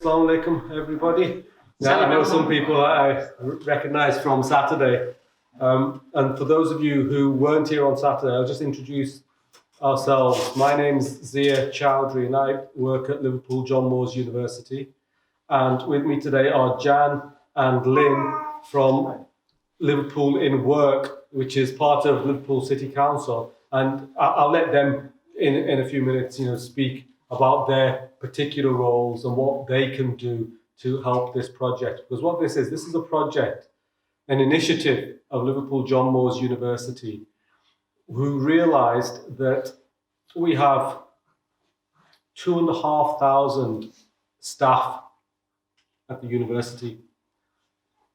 Assalamu alaikum, everybody. Now, I know some people I recognize from Saturday. And for those of you who weren't here on Saturday, I'll just introduce ourselves. My name's Zia Chowdhury, and I work at Liverpool John Moores University. And with me today are Jan and Lynn from Liverpool in Work, which is part of Liverpool City Council. And I'll let them in a few minutes, speak about their particular roles and what they can do to help this project. Because what this is a project, an initiative of Liverpool John Moores University, who realized that we have 2,500 staff at the university,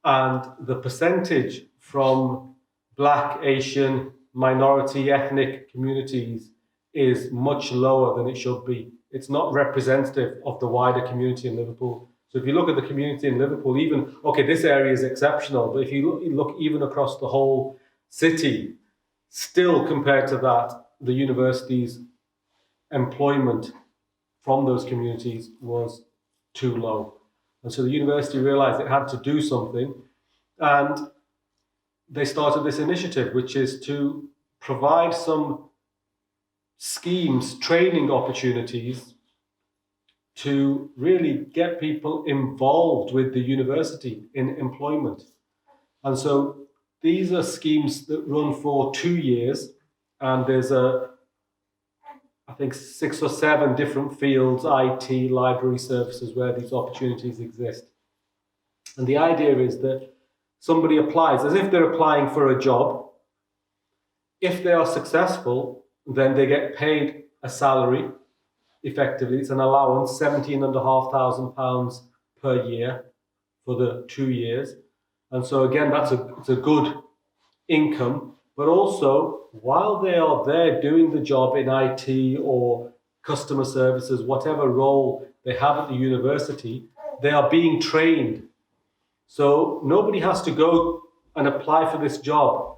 and the percentage from Black, Asian, minority, ethnic communities is much lower than it should be. It's not representative of the wider community in Liverpool. So if you look at the community in Liverpool, this area is exceptional, but if you look even across the whole city, still compared to that, the university's employment from those communities was too low. And so the university realized it had to do something, and they started this initiative, which is to provide some schemes, training opportunities to really get people involved with the university in employment. And so these are schemes that run for 2 years, and there's I think 6 or 7 different fields, IT, library services, where these opportunities exist. And the idea is that somebody applies as if they're applying for a job. If they are successful, then they get paid a salary. Effectively, it's an allowance, £17,500 per year for the 2 years. And so again, it's a good income. But also, while they are there doing the job in IT or customer services, whatever role they have at the university, they are being trained. So nobody has to go and apply for this job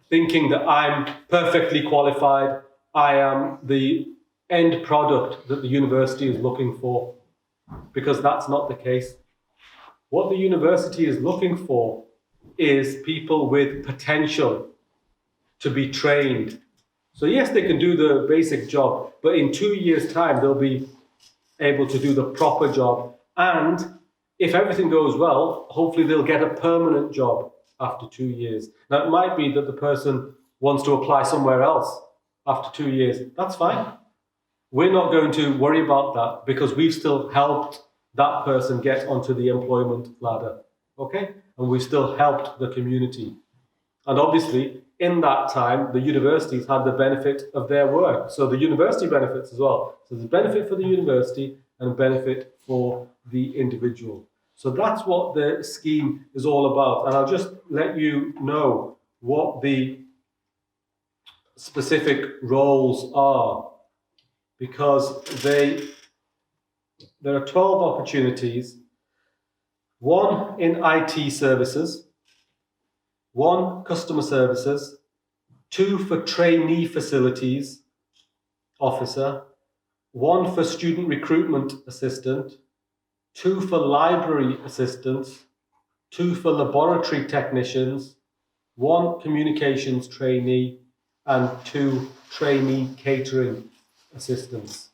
thinking that I'm perfectly qualified, I am the end product that the university is looking for, because that's not the case. What the university is looking for is people with potential to be trained. So yes, they can do the basic job, but in 2 years' time, they'll be able to do the proper job. And if everything goes well, hopefully they'll get a permanent job after 2 years. Now, it might be that the person wants to apply somewhere else after 2 years. That's fine. We're not going to worry about that because we've still helped that person get onto the employment ladder. Okay? And we've still helped the community. And obviously, in that time, the universities had the benefit of their work. So the university benefits as well. So there's benefit for the university and benefit for the individual. So that's what the scheme is all about. And I'll just let you know what the specific roles are, because there are 12 opportunities, 1 in IT services, 1 customer services, 2 for trainee facilities officer, 1 for student recruitment assistant, 2 for library assistants, 2 for laboratory technicians, 1 communications trainee, and 2 trainee catering assistants.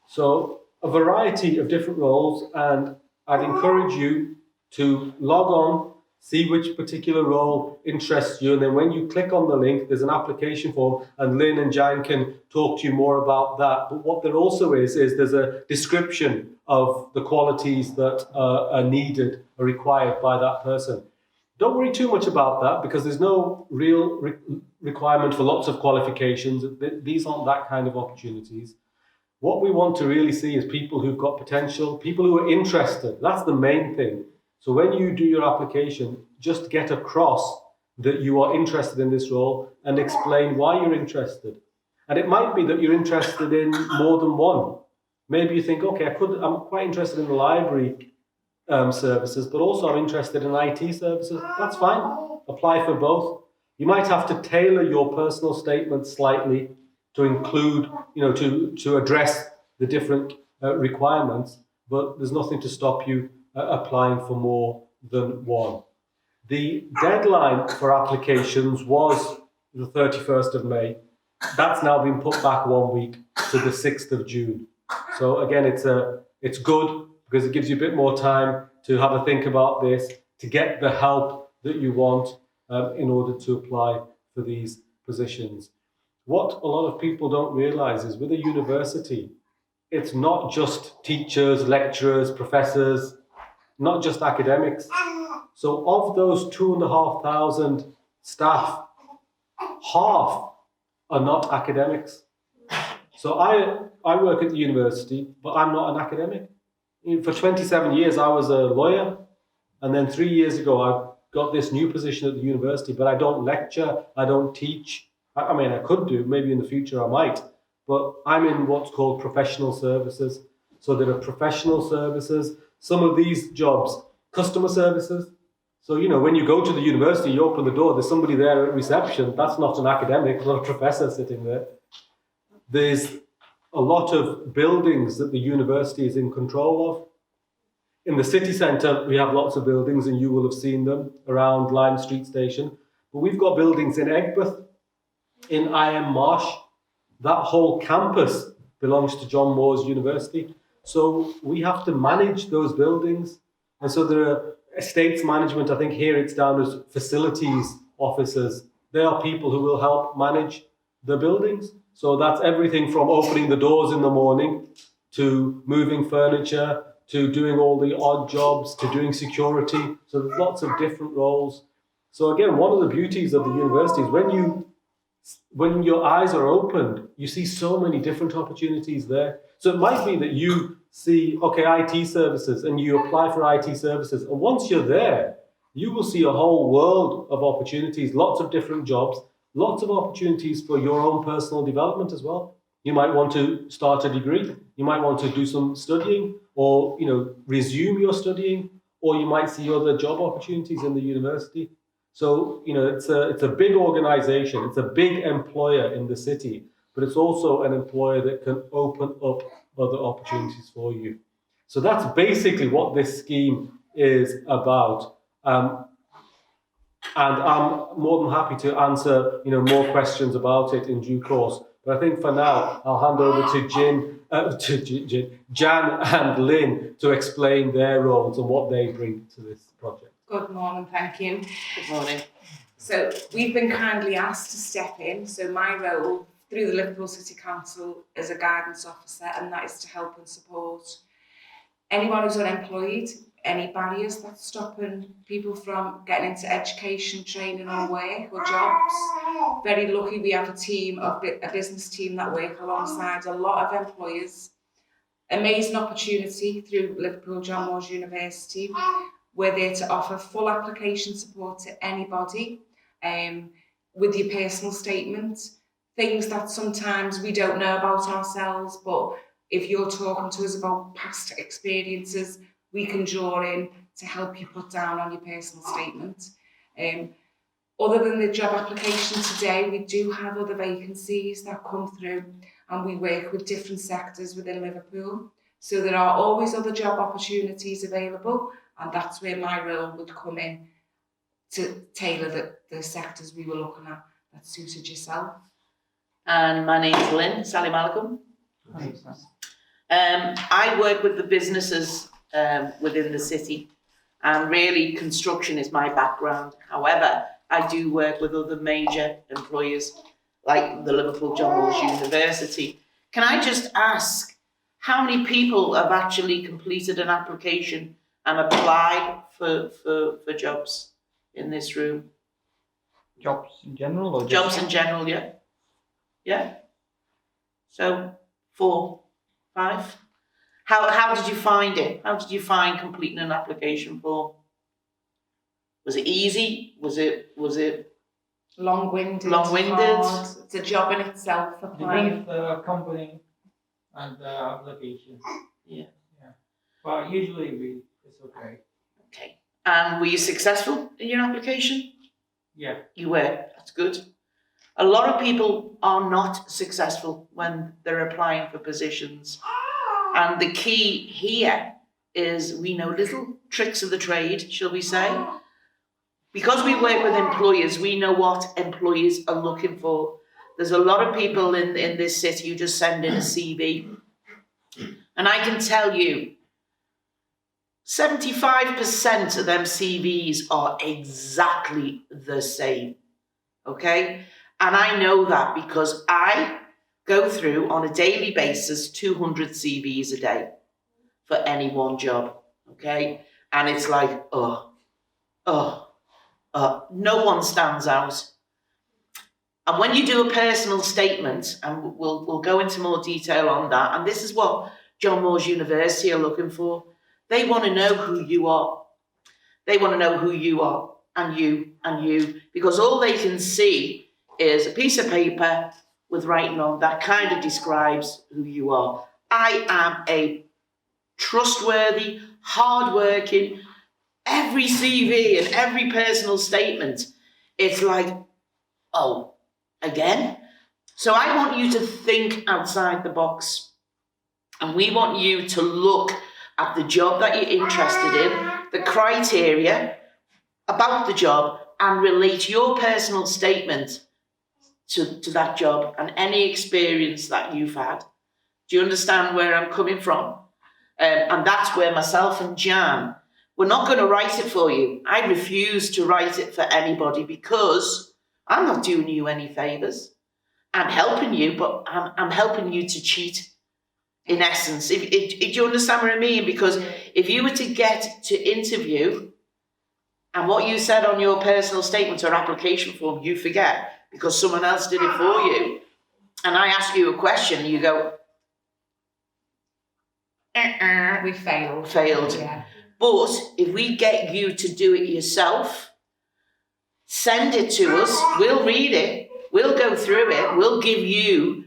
So a variety of different roles, and I'd encourage you to log on, see which particular role interests you, and then when you click on the link, there's an application form, and Lynn and Jan can talk to you more about that. But what there also is there's a description of the qualities that are needed or required by that person. Don't worry too much about that, because there's no real requirement for lots of qualifications. These aren't that kind of opportunities. What we want to really see is people who've got potential, people who are interested. That's the main thing. So when you do your application, just get across that you are interested in this role and explain why you're interested. And it might be that you're interested in more than one. Maybe you think, okay, I'm quite interested in the library services, but also I'm interested in IT services. That's fine. Apply for both. You might have to tailor your personal statement slightly to include, to address the different requirements. but there's nothing to stop you applying for more than one. The deadline for applications was the 31st of May. That's now been put back 1 week to the 6th of June. So again, it's good because it gives you a bit more time to have a think about this, to get the help that you want in order to apply for these positions. What a lot of people don't realise is with a university, it's not just teachers, lecturers, professors, not just academics. So of those 2,500 staff, half are not academics. So I work at the university, but I'm not an academic. For 27 years, I was a lawyer. And then 3 years ago, I got this new position at the university, but I don't lecture, I don't teach. I mean, I could do, maybe in the future I might, but I'm in what's called professional services. So there are professional services. Some of these jobs, customer services. So, you know, when you go to the university, you open the door, there's somebody there at reception. That's not an academic, not a professor sitting there. There's a lot of buildings that the university is in control of. In the city centre, we have lots of buildings, and you will have seen them around Lime Street Station. But we've got buildings in Egbert, in IM Marsh. That whole campus belongs to John Moores University. So we have to manage those buildings. And so there are estates management, I think here it's down as facilities officers. They are people who will help manage the buildings. So that's everything from opening the doors in the morning to moving furniture, to doing all the odd jobs, to doing security. So there's lots of different roles. So again, one of the beauties of the university is when your eyes are opened, you see so many different opportunities there. So it might be that you see, okay, IT services, and you apply for IT services. And once you're there, you will see a whole world of opportunities, lots of different jobs, lots of opportunities for your own personal development as well. You might want to start a degree. You might want to do some studying, or resume your studying, or you might see other job opportunities in the university. So it's a big organization. It's a big employer in the city, but it's also an employer that can open up other opportunities for you. So that's basically what this scheme is about. And I'm more than happy to answer more questions about it in due course. But I think for now, I'll hand over to Jan and Lynn to explain their roles and what they bring to this project. Good morning, thank you. Good morning. So we've been kindly asked to step in. So my role through the Liverpool City Council is a guidance officer, and that is to help and support anyone who's unemployed, any barriers that's stopping people from getting into education, training or work or jobs. Very lucky we have a business team that work alongside a lot of employers. Amazing opportunity through Liverpool John Moores University. We're there to offer full application support to anybody with your personal statement, things that sometimes we don't know about ourselves, but if you're talking to us about past experiences, we can draw in to help you put down on your personal statement. Other than the job application today, we do have other vacancies that come through, and we work with different sectors within Liverpool. So there are always other job opportunities available, and that's where my role would come in to tailor the sectors we were looking at that suited yourself. And my name's Lynn, Sally Malcolm. I work with the businesses within the city, and really construction is my background. However, I do work with other major employers like the Liverpool John Moores University. Can I just ask, how many people have actually completed an application and applied for jobs in this room? Jobs in general, or just Jobs in general, yeah. Yeah. So 4, 5. How did you find it? How did you find completing an application form? Was it easy? Was it Long-winded? Long-winded? Hard. It's a job in itself, applying. depends the company and the application. Yeah. But usually it's okay. Okay. And were you successful in your application? Yeah. You were. That's good. A lot of people are not successful when they're applying for positions. And the key here is we know little tricks of the trade, shall we say. Because we work with employers, we know what employers are looking for. There's a lot of people in this city who just send in a CV. And I can tell you, 75% of them CVs are exactly the same, okay? And I know that because I go through on a daily basis 200 CVs a day for any one job, okay? And it's like, no one stands out. And when you do a personal statement, and we'll go into more detail on that, and this is what John Moores University are looking for. They want to know who you are. They want to know who you are, and you, because all they can see is a piece of paper with writing on that kind of describes who you are. I am a trustworthy, hardworking, every CV and every personal statement, it's like, oh, again? So I want you to think outside the box. And we want you to look at the job that you're interested in, the criteria about the job, and relate your personal statement to that job and any experience that you've had. Do you understand where I'm coming from? And that's where myself and Jan, we're not going to write it for you. I refuse to write it for anybody because I'm not doing you any favours. I'm helping you, but I'm helping you to cheat, in essence. Do you understand what I mean? Because if you were to get to interview and what you said on your personal statement or application form, you forget because someone else did it for you. And I ask you a question, you go, We failed. Failed. Yeah. But if we get you to do it yourself, send it to us, we'll read it, we'll go through it, we'll give you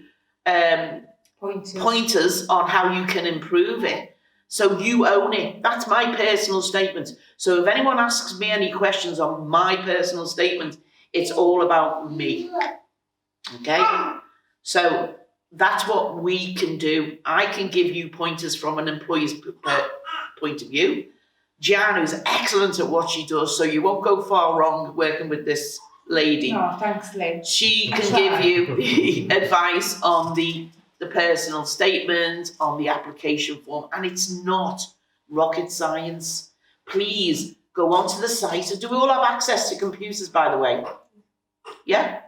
pointers on how you can improve it. So you own it. That's my personal statement. So if anyone asks me any questions on my personal statement, it's all about me. Okay? So that's what we can do. I can give you pointers from an employee's point of view. Jan, who's excellent at what she does, so you won't go far wrong working with this lady. Oh, thanks, Lynn. She can give you the advice on the personal statement, on the application form, and it's not rocket science. Please go onto the site. Do we all have access to computers, by the way? Yeah?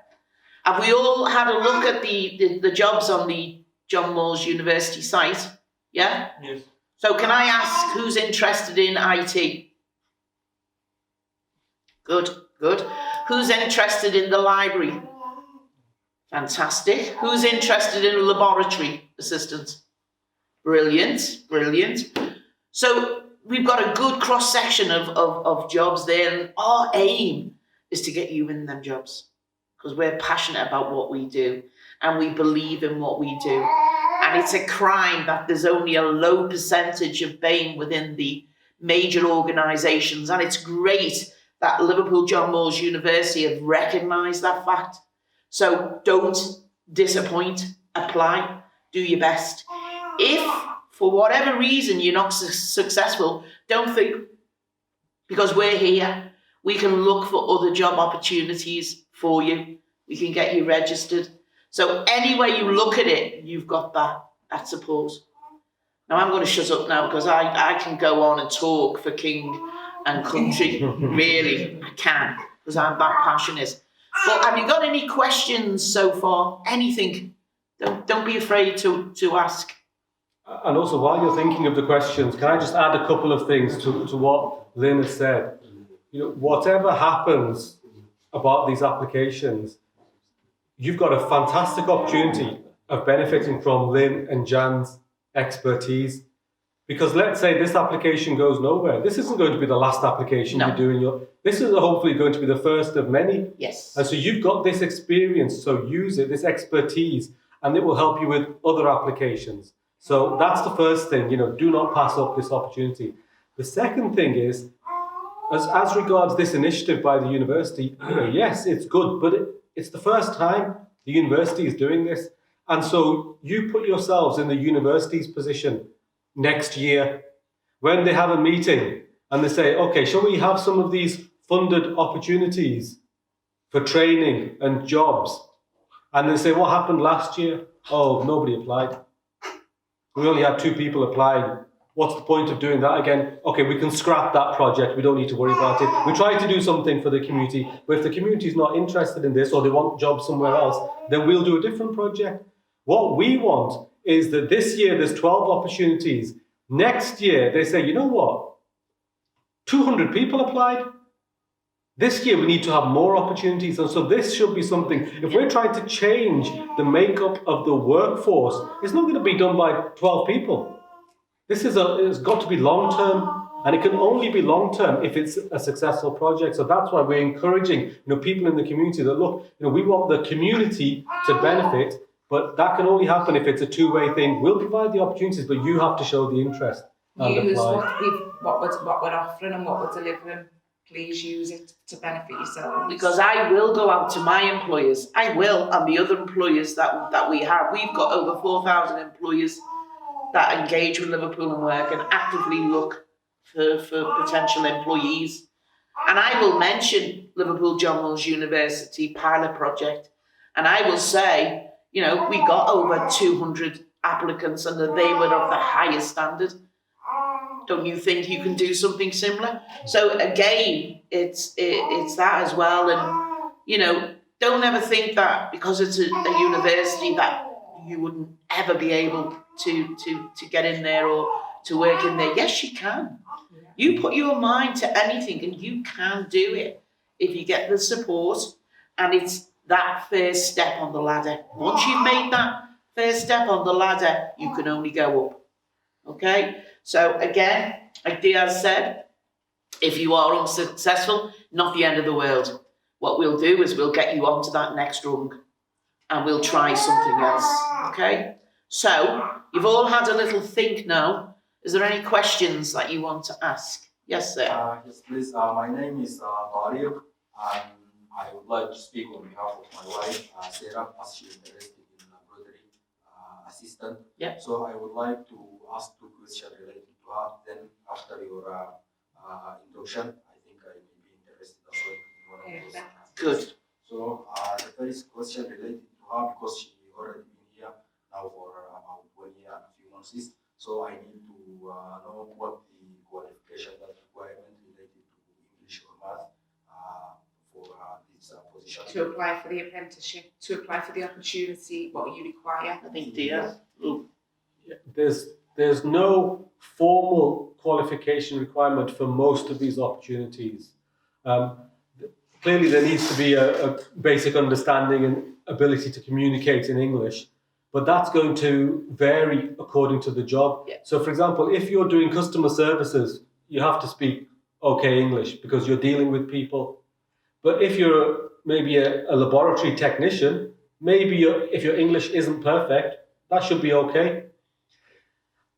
Have we all had a look at the jobs on the John Moores University site? Yeah? Yes. So can I ask who's interested in IT? Good, good. Who's interested in the library? Fantastic. Who's interested in laboratory assistant? Brilliant, brilliant. So we've got a good cross-section of jobs there, and our aim is to get you in them jobs because we're passionate about what we do and we believe in what we do. And it's a crime that there's only a low percentage of BAME within the major organisations. And it's great that Liverpool John Moores University have recognised that fact. So don't disappoint, apply, do your best. If, for whatever reason, you're not successful, don't think, because we're here, we can look for other job opportunities for you. We can get you registered. So any way you look at it, you've got that support. Now I'm going to shut up now because I can go on and talk for king and country. Really, I can, because I'm that passionate. But have you got any questions so far? Anything? Don't be afraid to ask. And also, while you're thinking of the questions, can I just add a couple of things to what Lynn has said? You know, whatever happens about these applications, you've got a fantastic opportunity of benefiting from Lynn and Jan's expertise. Because let's say this application goes nowhere. This isn't going to be the last application you do in your... This is hopefully going to be the first of many. Yes. And so you've got this experience, so use it, this expertise, and it will help you with other applications. So that's the first thing, you know, do not pass up this opportunity. The second thing is, as regards this initiative by the university, you know, yes, it's good, but it's the first time the university is doing this. And so you put yourselves in the university's position next year when they have a meeting and they say, okay, shall we have some of these funded opportunities for training and jobs? And they say, what happened last year? Oh, nobody applied. We only had 2 people applying. What's the point of doing that again? Okay, we can scrap that project. We don't need to worry about it. We try to do something for the community. But if the community is not interested in this or they want jobs somewhere else, then we'll do a different project. What we want is that this year there's 12 opportunities. Next year, they say, you know what? 200 people applied. This year we need to have more opportunities, and so this should be something. If we're trying to change the makeup of the workforce, it's not going to be done by 12 people. It's got to be long term, and it can only be long term if it's a successful project. So that's why we're encouraging, people in the community that look, we want the community to benefit, but that can only happen if it's a two-way thing. We'll provide the opportunities, but you have to show the interest and Use apply. what we're offering and what we're delivering. Please use it to benefit yourselves. Because I will go out to my employers, I will, and the other employers that we have. We've got over 4,000 employers that engage with Liverpool and work and actively look for potential employees. And I will mention Liverpool John Mills University pilot project, and I will say, we got over 200 applicants and they were of the highest standard. Don't you think you can do something similar? So again, it's that as well. And, don't ever think that because it's a university that you wouldn't ever be able to get in there or to work in there. Yes, you can. You put your mind to anything and you can do it if you get the support, and it's that first step on the ladder. Once you've made that first step on the ladder, you can only go up. Okay? So again, like Diaz said, if you are unsuccessful, not the end of the world. What we'll do is we'll get you onto that next rung and we'll try something else. Okay? So you've all had a little think now. Is there any questions that you want to ask? Yes, sir. Yes, please. My name is Tariq, and I would like to speak on behalf of my wife, Sarah, as she's interested in embroidery assistant. Yeah. So I would like to ask 2 questions related to her. Then after your introduction, I think I may be interested as well in one of those. Good. So the first question related to her, because she already been here now for about 1 year and a few months. So I need to know what the qualification, that requirement related to English or math for this position. To apply for the apprenticeship, to apply for the opportunity, what you require. I think Diaz. There's no formal qualification requirement for most of these opportunities. Clearly, there needs to be a basic understanding and ability to communicate in English, but that's going to vary according to the job. Yeah. So, for example, if you're doing customer services, you have to speak okay English because you're dealing with people. But if you're maybe a laboratory technician, maybe if your English isn't perfect, that should be okay.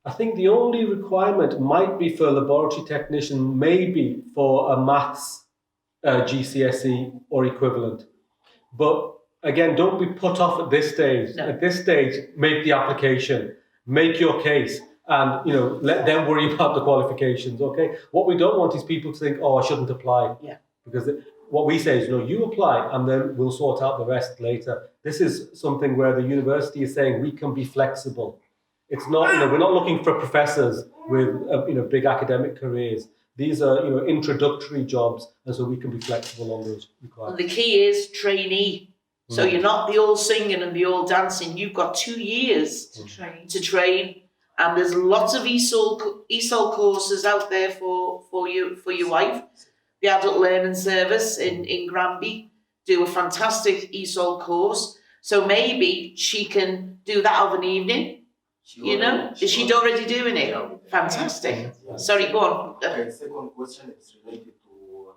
I think the only requirement might be for a laboratory technician, maybe for a maths GCSE or equivalent. But again, don't be put off at this stage. No. At this stage, make the application, make your case, and let them worry about the qualifications. Okay. What we don't want is people to think, "Oh, I shouldn't apply." Yeah. Because what we say is, you apply, and then we'll sort out the rest later. This is something where the university is saying we can be flexible. It's not, we're not looking for professors with, big academic careers. These are, introductory jobs, and so we can be flexible on those And requirements. the key is trainee. So you're not the all singing and the all dancing. You've got 2 years to train, and there's lots of ESOL courses out there for your wife. The Adult Learning Service in Granby do a fantastic ESOL course. So maybe she can do that of an evening. Is she already doing it? Yeah. Fantastic. Yeah. Sorry, go on. Okay, second question is related to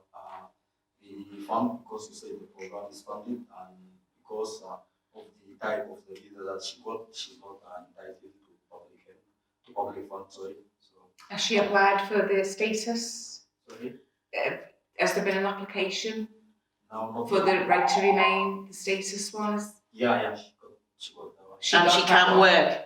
the fund, because you say the program is funded, and because of the type of the visa that she got, she's not entitled to public fund. Sorry. So. Has she applied for the status? Sorry. Has there been an application Now not for the right to remain, the status one? Yeah, she got that one. And she can work.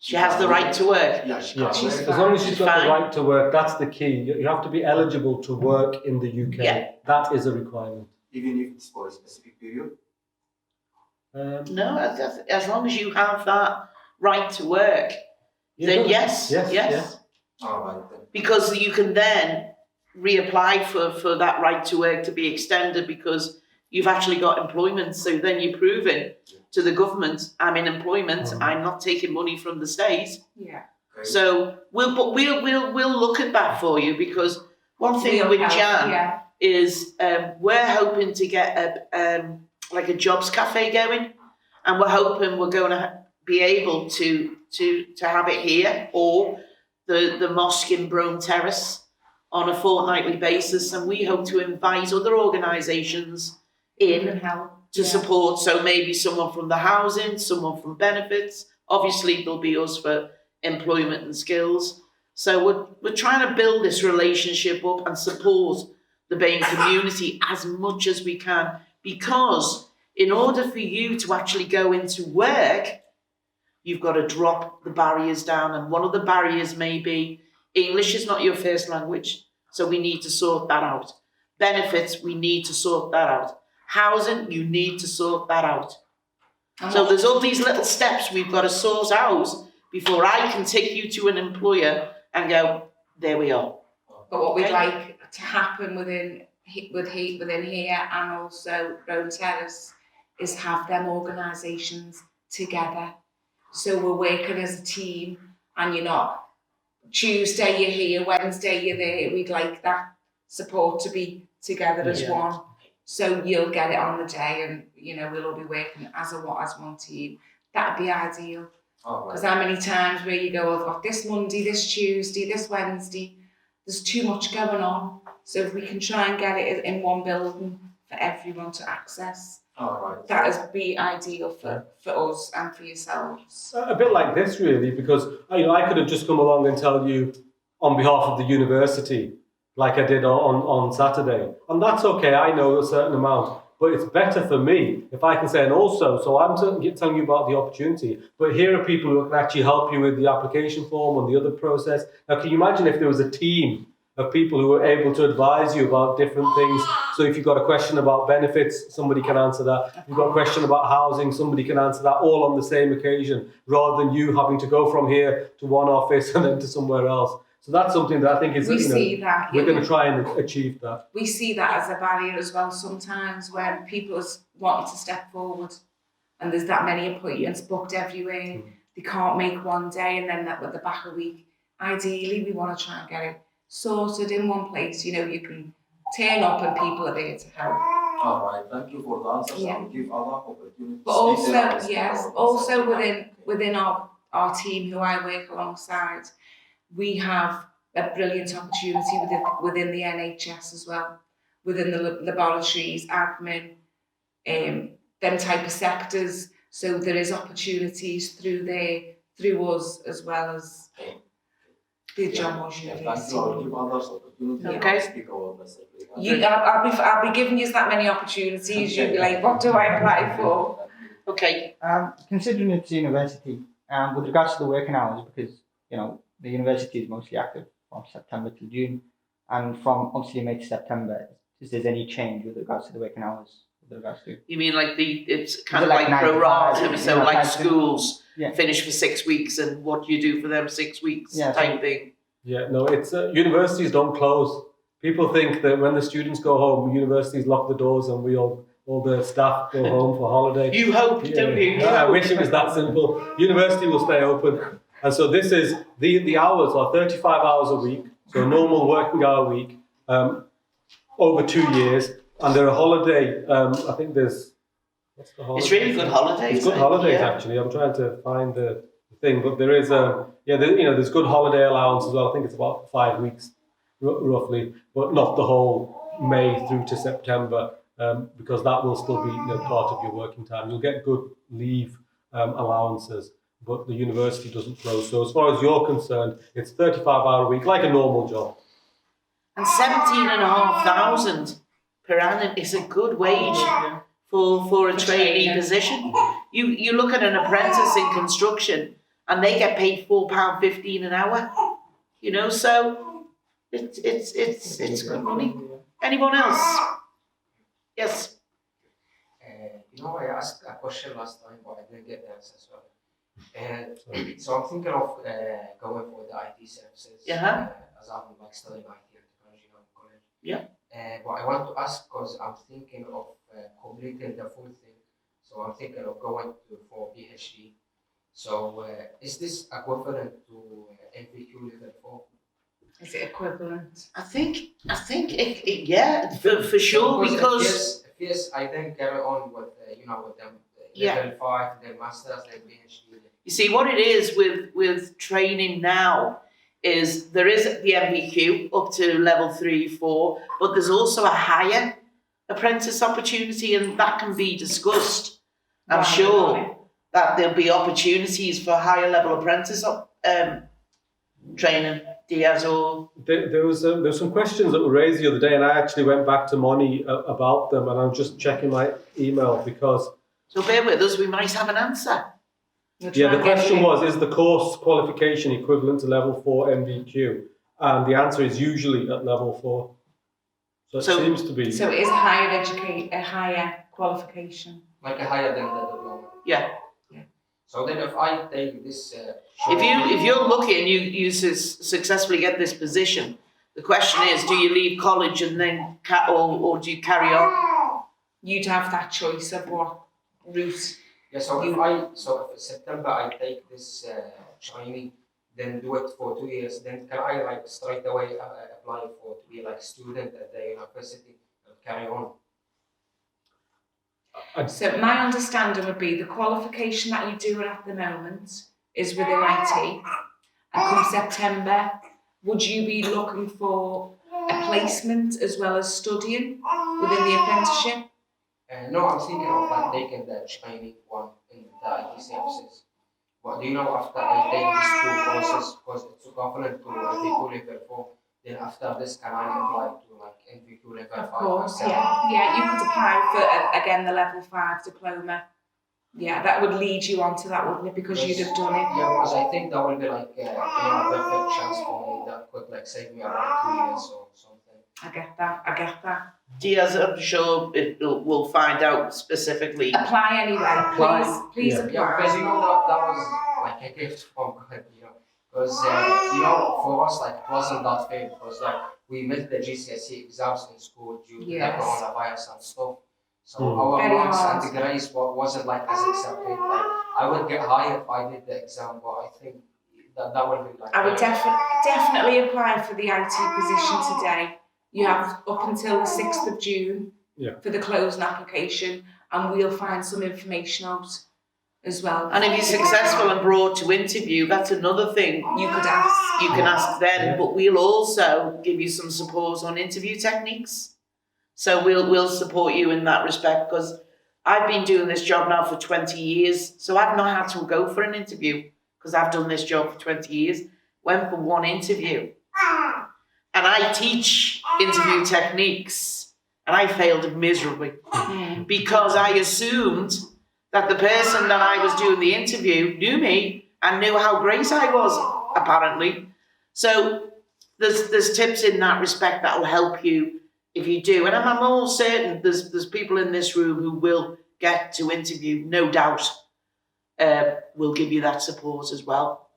She has the right to work. Yeah, she Yeah, can as work. long as she's got Fine. the right to work, that's the key. You have to be eligible to work in the UK. Yeah. That is a requirement. Even if it's for a specific period. No, as long as you have that right to work, then yes. All right then. Because you can then reapply for that right to work to be extended because you've actually got employment. So then you're proving to the government, I'm in employment. I'm not taking money from the state. Yeah. Okay. So we'll look at that for you because one thing We'll with help, Jan yeah. is we're hoping to get a jobs cafe going, and we're hoping we're going to be able to have it here or the mosque in Brome Terrace on a fortnightly basis, and we hope to invite other organisations Can in help. to support. So maybe someone from the housing, someone from benefits. Obviously, there'll be us for employment and skills. So we're trying to build this relationship up and support the BAME community as much as we can, because in order for you to actually go into work, you've got to drop the barriers down. And one of the barriers may be English is not your first language, so we need to sort that out. Benefits, we need to sort that out. Housing, you need to sort that out. So there's all these little steps we've got to sort out before I can take you to an employer and go, there we are. But what we'd Okay. like to happen within here and also Brome Terrace is have them organisations together. So we're working as a team, and you're not Tuesday you're here, Wednesday you're there. We'd like that support to be together as one. So you'll get it on the day, and we'll all be working as one team. That'd be ideal. Because how many times where you go, I've got this Monday, this Tuesday, this Wednesday. There's too much going on. So if we can try and get it in one building for everyone to access, that would be ideal for us and for yourselves. A bit like this, really, because I could have just come along and tell you on behalf of the university, like I did on Saturday, and that's okay. I know a certain amount, but it's better for me if I can say, and also, so I'm telling you about the opportunity, but here are people who can actually help you with the application form and the other process. Now, can you imagine if there was a team of people who were able to advise you about different things? So if you've got a question about benefits, somebody can answer that. If you've got a question about housing, somebody can answer that, all on the same occasion, rather than you having to go from here to one office and then to somewhere else. So that's something that I think is, we're going to try and achieve that. We see that as a barrier as well sometimes when people are wanting to step forward and there's that many appointments booked everywhere. They can't make one day and then with the back a week. Ideally, we want to try and get it sorted in one place. You can turn up and people are there to help. All right, thank you for the answers. Yeah. I'll give other opportunities. But also, within our team who I work alongside, we have a brilliant opportunity within the NHS as well, within the laboratories, admin, them type of sectors. So there is opportunities through us as well as the John Moores University. Thank you. I'll give others opportunities. Okay. I'll speak about myself. I'll be giving you that many opportunities. You'll be like, what do I apply for? Okay. Considering it's university, with regards to the working hours, because the university is mostly active from September to June, and from obviously May to September, is there any change with regards to the working hours? With regards to You mean like it's kind Is of it like like 9 to pro 5? rata, so Yeah, like type thing? schools Yeah. finish for 6 weeks and what you do for them 6 weeks type thing. Yeah, no, it's universities don't close. People think that when the students go home, universities lock the doors and all the staff go home for holiday. You hope, don't you? You I hope. wish it was that simple. University will stay open. And so this is, the hours are 35 hours a week, so a normal working hour week, over 2 years. And there are holiday, I think there's, what's the holiday? It's really good holidays. It's good holidays, actually. I'm trying to find the thing, but there is, there's good holiday allowance as well. I think it's about 5 weeks, roughly, but not the whole May through to September, because that will still be part of your working time. You'll get good leave allowances, but the university doesn't close. So as far as you're concerned, it's 35-hour a week, like a normal job. And 17,500 per annum is a good wage for a trainee position. You look at an apprentice in construction, and they get paid £4.15 an hour. You know, so it's good money. Anyone else? Yes. I asked a question last time, but I didn't get the answer as well. So I'm thinking of going for the IT services as I'm like studying IT and technology now in college. Yeah. But I want to ask because I'm thinking of completing the full thing. So I'm thinking of going for PhD. So is this equivalent to NVQ level 4? Is it equivalent? I think yeah, for sure, because if yes, I then carry on with with them level 5, then masters, then PhD. you see what it is with training now is there is the MVQ up to level 3, 4, but there's also a higher apprentice opportunity, and that can be discussed. I'm sure that there'll be opportunities for higher level apprentice training. Diaz, or there was some questions that were raised the other day, and I actually went back to Moni about them, and I'm just checking my email because. So bear with us, we might have an answer. Yeah, the question was: is the course qualification equivalent to level 4 MVQ? And the answer is usually at level 4. So it seems to be. So it is a higher qualification. Like a higher than the diploma. Yeah. So then if I take this... if you're lucky and you successfully get this position, the question is, do you leave college and then, or do you carry on? You'd have that choice of what route. Yeah, so if in September I take this training, then do it for 2 years, then can I like straight away apply to be like student at the university and carry on? So my understanding would be the qualification that you're doing at the moment is within IT, and come September, would you be looking for a placement as well as studying within the apprenticeship? No, I'm thinking of like taking the training one in the IT services. But do you know, after I take these 2 courses, because it's equivalent to NVQ level 4, then after this can I apply to like NVQ level 5? Of course, yeah. You could apply for again the level 5 diploma. Yeah, that would lead you on to that, wouldn't it? Because you'd have done it. Yeah, because I think that would be like a perfect chance for me that could like save me around 2 years or something. I get that. Diaz, I'm sure we'll find out specifically. Apply anyway, please apply. Yeah, because that was like a gift from God, because for us like it wasn't that fair because like we missed the GCSE exams in school due to the coronavirus and stuff. So our marks and the grades wasn't like as accepted. Like I would get higher if I did the exam, but I think that would be like. I would definitely apply for the IT position today. You have up until the 6th of June for the closing application, and we'll find some information out as well. And if you're successful and brought to interview, that's another thing you could ask. You can ask then, but we'll also give you some support on interview techniques. So we'll support you in that respect, because I've been doing this job now for 20 years, so I've not had to go for an interview because I've done this job for 20 years. Went for one interview. And I teach interview techniques, and I failed miserably because I assumed that the person that I was doing the interview knew me and knew how great I was, apparently. So there's tips in that respect that will help you if you do. And I'm all certain there's people in this room who will get to interview, no doubt, will give you that support as well.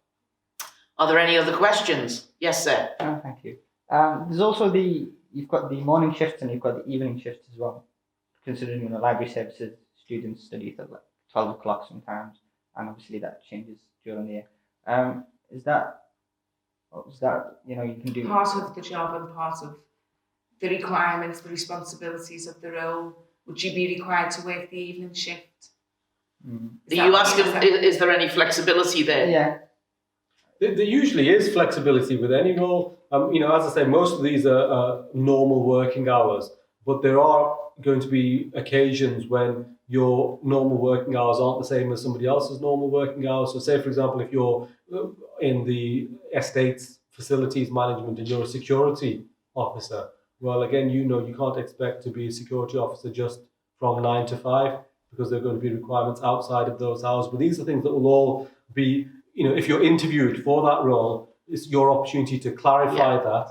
Are there any other questions? Yes, sir. Oh, thank you. There's also you've got the morning shifts and you've got the evening shifts as well. Considering library services, students study till like 12 o'clock sometimes, and obviously that changes during the year. Is that you can do part of the job and part of the requirements, the responsibilities of the role? Would you be required to work the evening shift? Are you asking, is there any flexibility there? Yeah. There usually is flexibility with any role. As I say, most of these are normal working hours, but there are going to be occasions when your normal working hours aren't the same as somebody else's normal working hours. So say, for example, if you're in the estates facilities management and you're a security officer, well, again, you can't expect to be a security officer just from 9 to 5 because there are going to be requirements outside of those hours. But these are things that will all be if you're interviewed for that role, it's your opportunity to clarify that